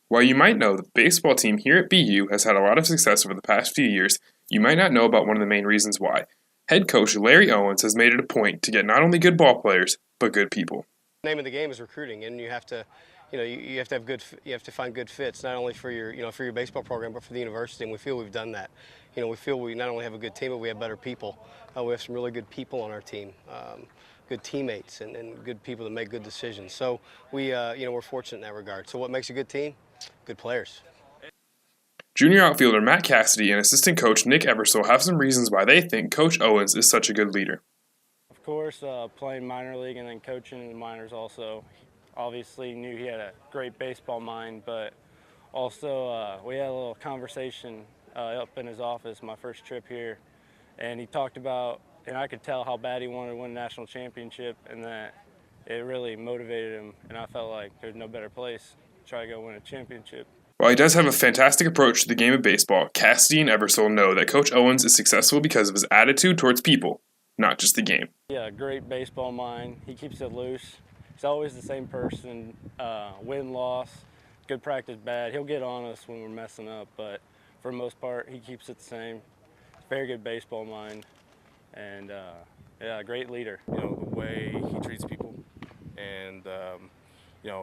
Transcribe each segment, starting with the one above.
While you might know that the baseball team here at BU has had a lot of success over the past few years, you might not know about one of the main reasons why. Head coach Larry Owens has made it a point to get not only good ball players, but good people. The name of the game is recruiting, and you have to, you have to have you have to find good fits not only for your, for your baseball program, but for the university. And we feel we've done that. We feel we not only have a good team, but we have better people. We have some really good people on our team, good teammates, and good people that make good decisions. So we're fortunate in that regard. So what makes a good team? Good players. Junior outfielder Matt Cassidy and assistant coach Nick Ebersol have some reasons why they think Coach Owens is such a good leader. Of course, playing minor league and then coaching in the minors also. Obviously knew he had a great baseball mind, but also we had a little conversation up in his office my first trip here, and he talked about, and I could tell how bad he wanted to win a national championship, and that it really motivated him, and I felt like there's no better place to try to go win a championship. While he does have a fantastic approach to the game of baseball, Cassidy and Ebersol know that Coach Owens is successful because of his attitude towards people, not just the game. Yeah, great baseball mind. He keeps it loose. He's always the same person, win, loss, good practice, bad. He'll get on us when we're messing up, but for the most part, he keeps it the same. Very good baseball mind, and yeah, great leader. The way he treats people, and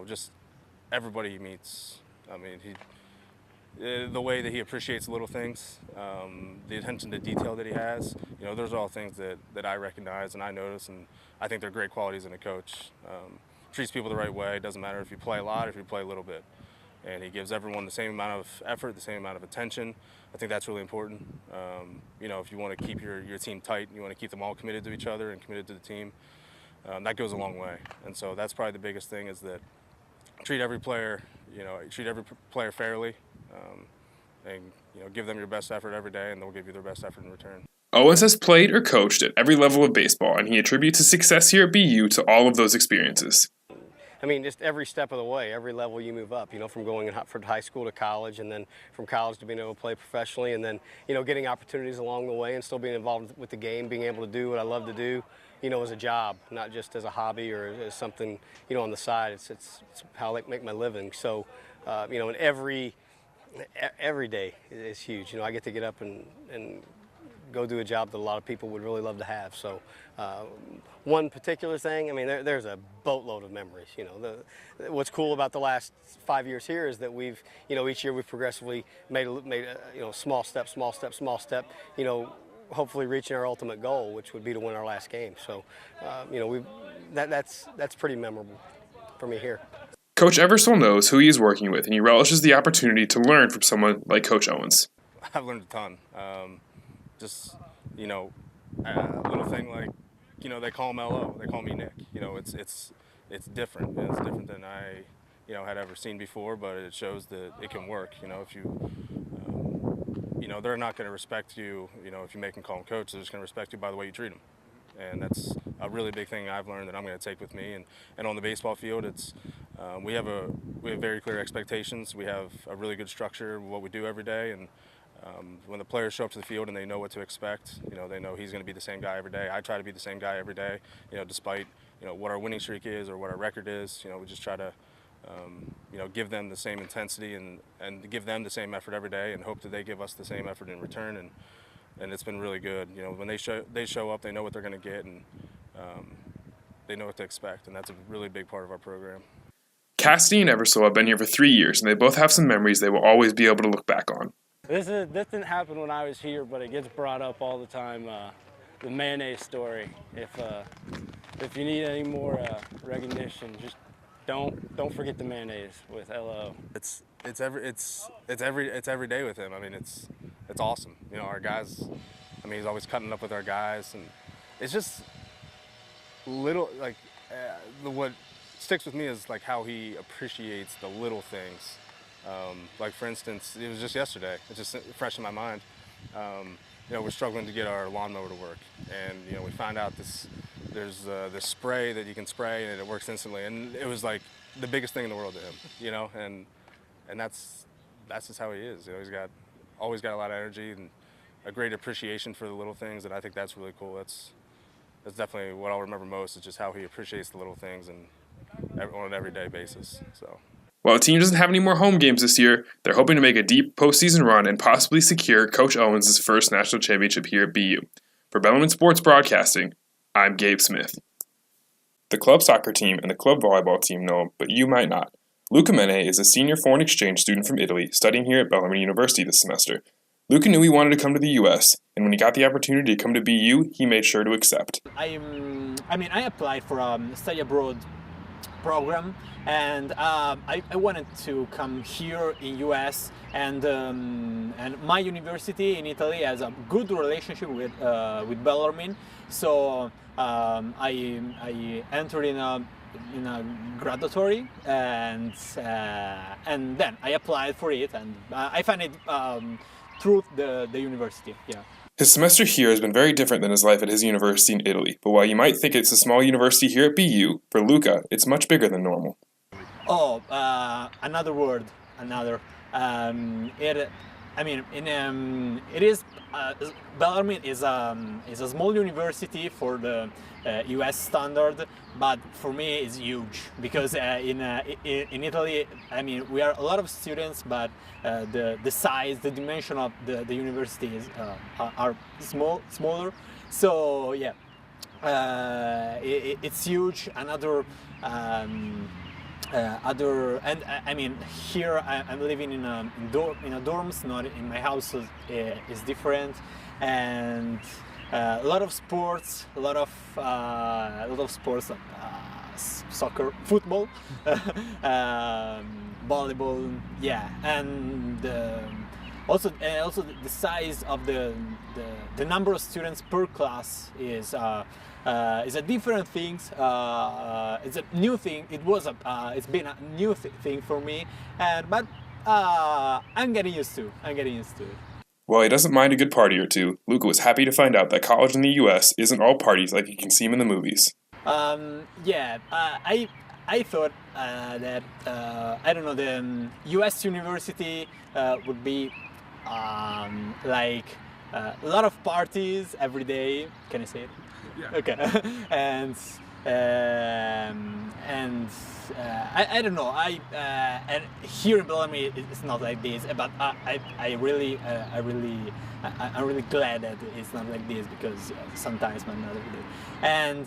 just everybody he meets. I mean, the way that he appreciates little things, the attention to detail that he has. Those are all things that I recognize and I notice, and I think they're great qualities in a coach. Treats people the right way. It doesn't matter if you play a lot or if you play a little bit. And he gives everyone the same amount of effort, the same amount of attention. I think that's really important. If you want to keep your team tight, you want to keep them all committed to each other and committed to the team, that goes a long way. And so that's probably the biggest thing, is that treat every player fairly, and give them your best effort every day, and they'll give you their best effort in return. Owens has played or coached at every level of baseball, and he attributes his success here at BU to all of those experiences. I mean, just every step of the way, every level you move up, from going from high school to college, and then from college to being able to play professionally, and then, getting opportunities along the way and still being involved with the game, being able to do what I love to do, as a job, not just as a hobby or as something, on the side. It's how I make my living. So, and every day is huge. I get to get up and go do a job that a lot of people would really love to have. So one particular thing, I mean, there's a boatload of memories. What's cool about the last 5 years here is that we've, each year we've progressively made small step, hopefully reaching our ultimate goal, which would be to win our last game. So, that's pretty memorable for me here. Coach Ebersol knows who he is working with, and he relishes the opportunity to learn from someone like Coach Owens. I've learned a ton. Just, a little thing like, they call him LO, they call me Nick. It's different. It's different than I, had ever seen before, but it shows that it can work. If you, they're not going to respect you, if you make them call him coach, they're just going to respect you by the way you treat them. And that's a really big thing I've learned that I'm going to take with me. And on the baseball field, it's we have very clear expectations. We have a really good structure of what we do every day, and when the players show up to the field and they know what to expect, they know he's going to be the same guy every day. I try to be the same guy every day, despite what our winning streak is or what our record is. We just try to give them the same intensity and give them the same effort every day, and hope that they give us the same effort in return. And it's been really good. When they show up, they know what they're going to get, and they know what to expect, and that's a really big part of our program. Cassidy and Ebersol have been here for 3 years, and they both have some memories they will always be able to look back on. This didn't happen when I was here, but it gets brought up all the time. The mayonnaise story. If you need any more recognition, just don't forget the mayonnaise with LO. It's every day with him. I mean, it's awesome. Our guys. I mean, he's always cutting up with our guys, and it's just little like what sticks with me is like how he appreciates the little things. Like for instance, it was just yesterday. It's just fresh in my mind. We're struggling to get our lawnmower to work, and we find out there's this spray that you can spray and it works instantly, and it was like the biggest thing in the world to him. And that's just how he is. He's always got a lot of energy and a great appreciation for the little things, and I think that's really cool. That's definitely what I'll remember most, is just how he appreciates the little things and on an everyday basis. So. While the team doesn't have any more home games this year, they're hoping to make a deep postseason run and possibly secure Coach Owens' first national championship here at BU. For Bellarmine Sports Broadcasting, I'm Gabe Smith. The club soccer team and the club volleyball team know him, but you might not. Luca Mene is a senior foreign exchange student from Italy studying here at Bellarmine University this semester. Luca knew he wanted to come to the U.S., and when he got the opportunity to come to BU, he made sure to accept. I applied for a study abroad program, and I wanted to come here in US, and my university in Italy has a good relationship with Bellarmine, so I entered in a graduatory, and then I applied for it, and I found it through the university. Yeah. His semester here has been very different than his life at his university in Italy, but while you might think it's a small university here at BU, for Luca, it's much bigger than normal. Oh, another word, it is Bellarmine is a small university for the U.S. standard, but for me it's huge because in Italy, we are a lot of students, but the size, the dimension of the university is are smaller. So yeah, it's huge. Here I'm living in a dorms, not in my house, so it's different, and a lot of sports, soccer, football, volleyball, yeah, and also the size of the number of students per class is a different thing. It's a new thing. It's been a new thing for me, but I'm getting used to it. While he doesn't mind a good party or two, Luca was happy to find out that college in the U.S. isn't all parties like you can see them in the movies. I thought that the U.S. university would be like a lot of parties every day. Can I say it? Yeah. Okay. I don't know. And here in Bellarmine it's not like this. But I'm really glad that it's not like this, because sometimes I'm not like this. And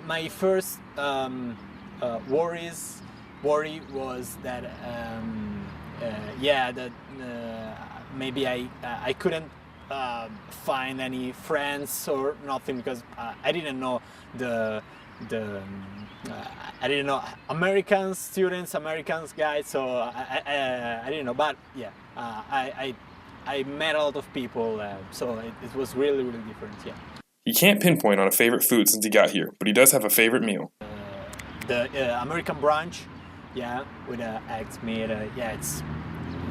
my first worry was that maybe I couldn't find any friends or nothing, because I didn't know I didn't know American guys, so I didn't know. But yeah, I met a lot of people, so it was really different. Yeah. He can't pinpoint on a favorite food since he got here, but he does have a favorite meal. The American brunch, yeah, with eggs meat. It's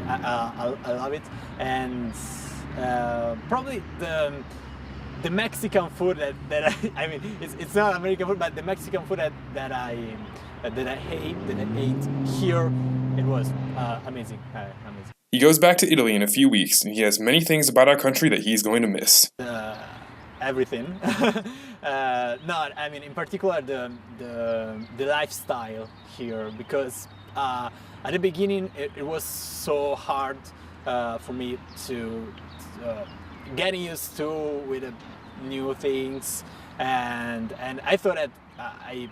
I love it, and probably the Mexican food that it's not American food, but the Mexican food that I ate here, it was amazing. He goes back to Italy in a few weeks, and he has many things about our country that he's going to miss. Everything. In particular the lifestyle here, because at the beginning it was so hard for me to get used to with new things, and I thought that I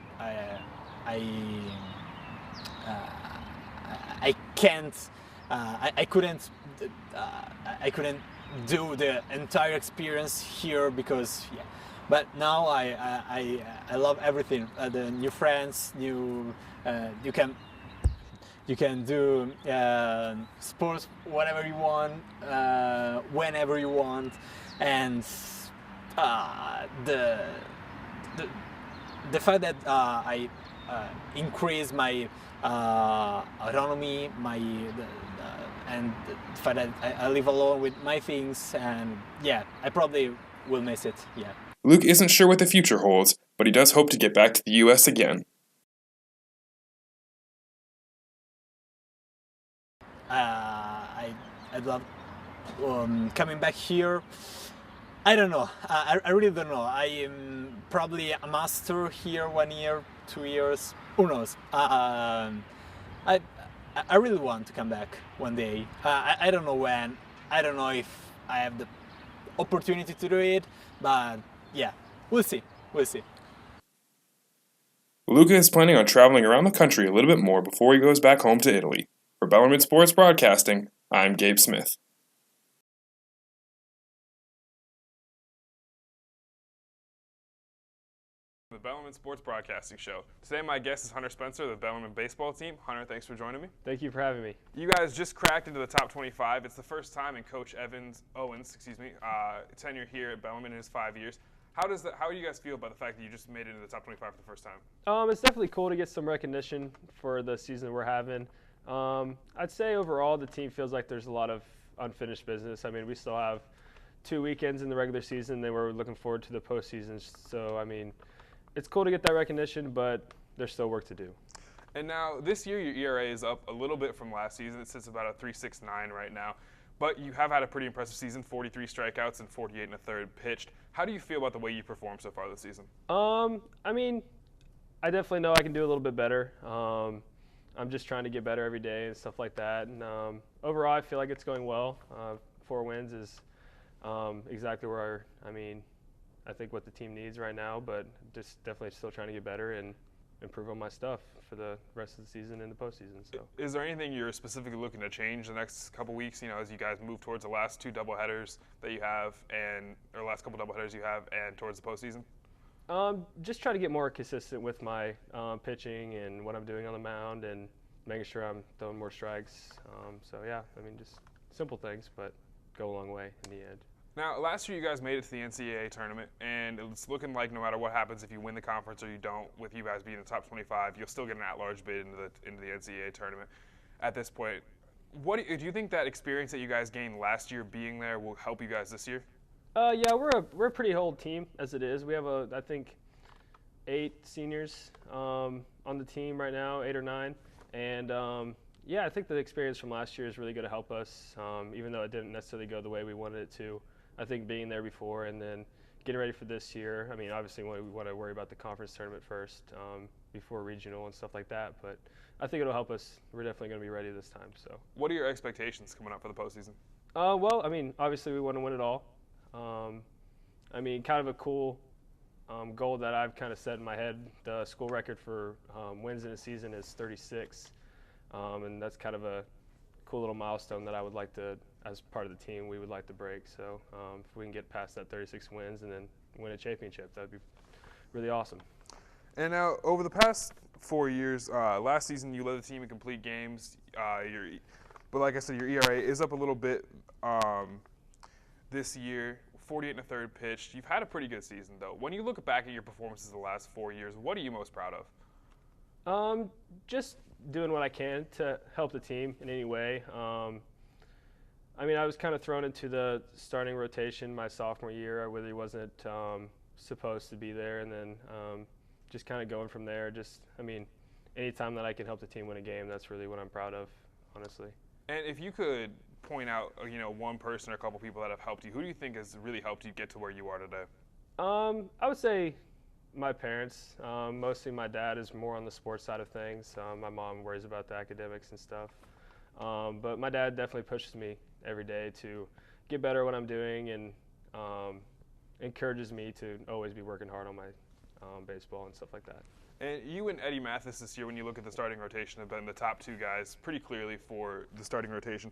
couldn't do the entire experience here, because but now I love everything. The new friends, you can do sports whatever you want, whenever you want, and the fact that I increase my autonomy, and the fact that I live alone with my things, and yeah, I probably will miss it. Yeah. Luke isn't sure what the future holds, but he does hope to get back to the U.S. again. I'd love coming back here. I don't know. I really don't know. I am probably a master here 1 year, 2 years. Who knows? I I really want to come back one day. I don't know when. I don't know if I have the opportunity to do it, but yeah, we'll see. We'll see. Luca is planning on traveling around the country a little bit more before he goes back home to Italy. For Bellarmine Sports Broadcasting, I'm Gabe Smith. The Bellarmine Sports Broadcasting Show. Today my guest is Hunter Spencer of the Bellarmine baseball team. Hunter, thanks for joining me. Thank you for having me. You guys just cracked into the top 25. It's the first time in Coach Owens' tenure here at Bellarmine in his 5 years. How do you guys feel about the fact that you just made it into the top 25 for the first time? It's definitely cool to get some recognition for the season we're having. I'd say overall the team feels like there's a lot of unfinished business. I mean, we still have 2 weekends in the regular season. Then we're looking forward to the postseason. So, I mean, it's cool to get that recognition, but there's still work to do. And now this year your ERA is up a little bit from last season. It sits about a 3.69 right now. But you have had a pretty impressive season, 43 strikeouts and 48 and a third pitched. How do you feel about the way you performed so far this season? I mean, I definitely know I can do a little bit better. I'm just trying to get better every day and stuff like that. And overall, I feel like it's going well. 4 wins is exactly where I think what the team needs right now, but just definitely still trying to get better and improve on my stuff for the rest of the season and the postseason. So, is there anything you're specifically looking to change the next couple weeks? You know, as you guys move towards the last 2 doubleheaders that you have, or last couple doubleheaders you have, and towards the postseason? Just try to get more consistent with my pitching and what I'm doing on the mound, and making sure I'm throwing more strikes. So yeah, I mean, just simple things, but go a long way in the end. Now, last year you guys made it to the NCAA tournament, and it's looking like no matter what happens, if you win the conference or you don't, with you guys being in the top 25, you'll still get an at-large bid into the NCAA tournament. At this point, do you think that experience that you guys gained last year being there will help you guys this year? Yeah, we're a pretty old team as it is. We have I think 8 seniors on the team right now, 8 or 9, and yeah, I think the experience from last year is really going to help us, even though it didn't necessarily go the way we wanted it to. I think being there before and then getting ready for this year. I mean, obviously we want to worry about the conference tournament first before regional and stuff like that. But I think it'll help us. We're definitely going to be ready this time. So, what are your expectations coming up for the postseason? Well, I mean, obviously we want to win it all. I mean, kind of a cool goal that I've kind of set in my head. The school record for wins in a season is 36, and that's kind of a cool little milestone that I would like to, as part of the team, we would like to break. So if we can get past that 36 wins and then win a championship, that'd be really awesome. And now, over the past 4 years, last season you led the team in complete games. But like I said, your ERA is up a little bit this year, 48 and a third pitched. You've had a pretty good season, though. When you look back at your performances the last 4 years, what are you most proud of? Just doing what I can to help the team in any way. I mean, I was kind of thrown into the starting rotation my sophomore year. I really wasn't supposed to be there, and then just kind of going from there. I mean, anytime that I can help the team win a game, that's really what I'm proud of, honestly. And if you could point out, one person or a couple people that have helped you, who do you think has really helped you get to where you are today? I would say my parents. Mostly my dad is more on the sports side of things. My mom worries about the academics and stuff. But my dad definitely pushes me every day to get better at what I'm doing, and encourages me to always be working hard on my baseball and stuff like that. And you and Eddie Mathis this year, when you look at the starting rotation, have been the top 2 guys pretty clearly for the starting rotation.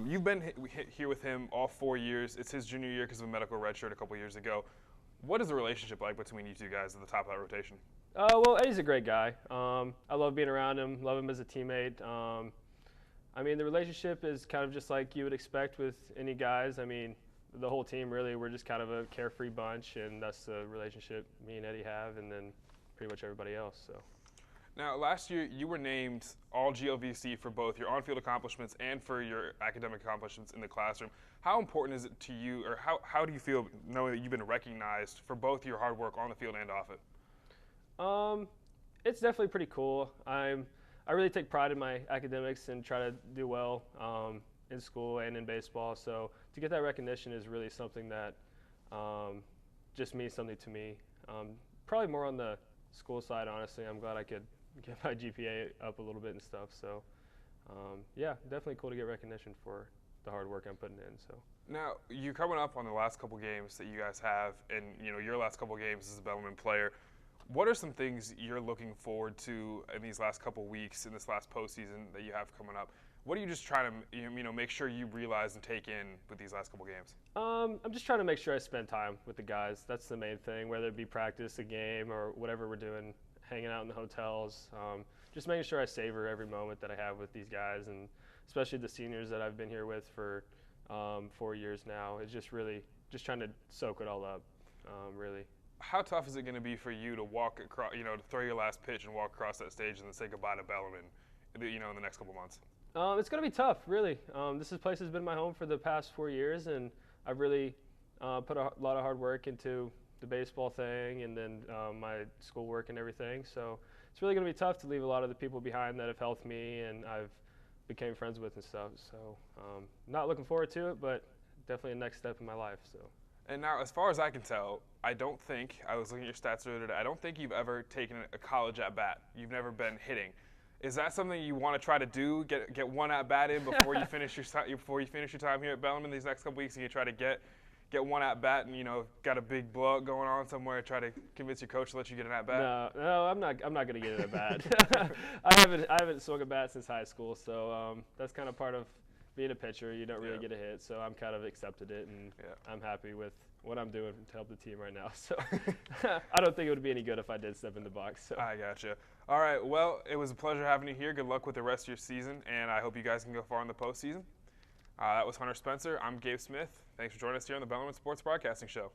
You've been here with him all 4 years. It's his junior year because of a medical redshirt a couple years ago. What is the relationship like between you 2 guys at the top of that rotation? Well, Eddie's a great guy. I love being around him, love him as a teammate. I mean, the relationship is kind of just like you would expect with any guys. I mean, the whole team, really, we're just kind of a carefree bunch, and that's the relationship me and Eddie have, and then pretty much everybody else. So. Now, last year you were named All-GLVC for both your on-field accomplishments and for your academic accomplishments in the classroom. How important is it to you, or how do you feel knowing that you've been recognized for both your hard work on the field and off it? It's definitely pretty cool. I really take pride in my academics and try to do well in school and in baseball. So to get that recognition is really something that just means something to me. Probably more on the school side, honestly. I'm glad I could get my GPA up a little bit and stuff. So, yeah, definitely cool to get recognition for the hard work I'm putting in. So. Now, you're coming up on the last couple games that you guys have, and your last couple games as a Bellarmine player. What are some things you're looking forward to in these last couple weeks, in this last postseason that you have coming up? What are you just trying to make sure you realize and take in with these last couple games? I'm just trying to make sure I spend time with the guys. That's the main thing, whether it be practice, a game, or whatever we're doing, hanging out in the hotels. Just making sure I savor every moment that I have with these guys, and especially the seniors that I've been here with for 4 years now. It's just really just trying to soak it all up, really. How tough is it going to be for you to walk across, to throw your last pitch and walk across that stage and then say goodbye to Bellarmine, in the next couple months? It's going to be tough, really. This place has been my home for the past 4 years, and I've really put a lot of hard work into the baseball thing and then my schoolwork and everything. So it's really going to be tough to leave a lot of the people behind that have helped me and I've became friends with and stuff. So not looking forward to it, but definitely a next step in my life. So. And now, as far as I can tell, I was looking at your stats earlier today, I don't think you've ever taken a college at bat. You've never been hitting. Is that something you want to try to do? Get one at bat in before you finish your time here at Bellarmine these next couple weeks, and you try to get one at bat and got a big blowout going on somewhere. Try to convince your coach to let you get an at bat. No, I'm not going to get an at bat. I haven't swung a bat since high school, so that's kind of part of being a pitcher. You don't really get a hit, so I'm kind of accepted it, and I'm happy with what I'm doing to help the team right now. So I don't think it would be any good if I did step in the box. So. I gotcha. All right, well, it was a pleasure having you here. Good luck with the rest of your season, and I hope you guys can go far in the postseason. That was Hunter Spencer. I'm Gabe Smith. Thanks for joining us here on the Bellarmine Sports Broadcasting Show.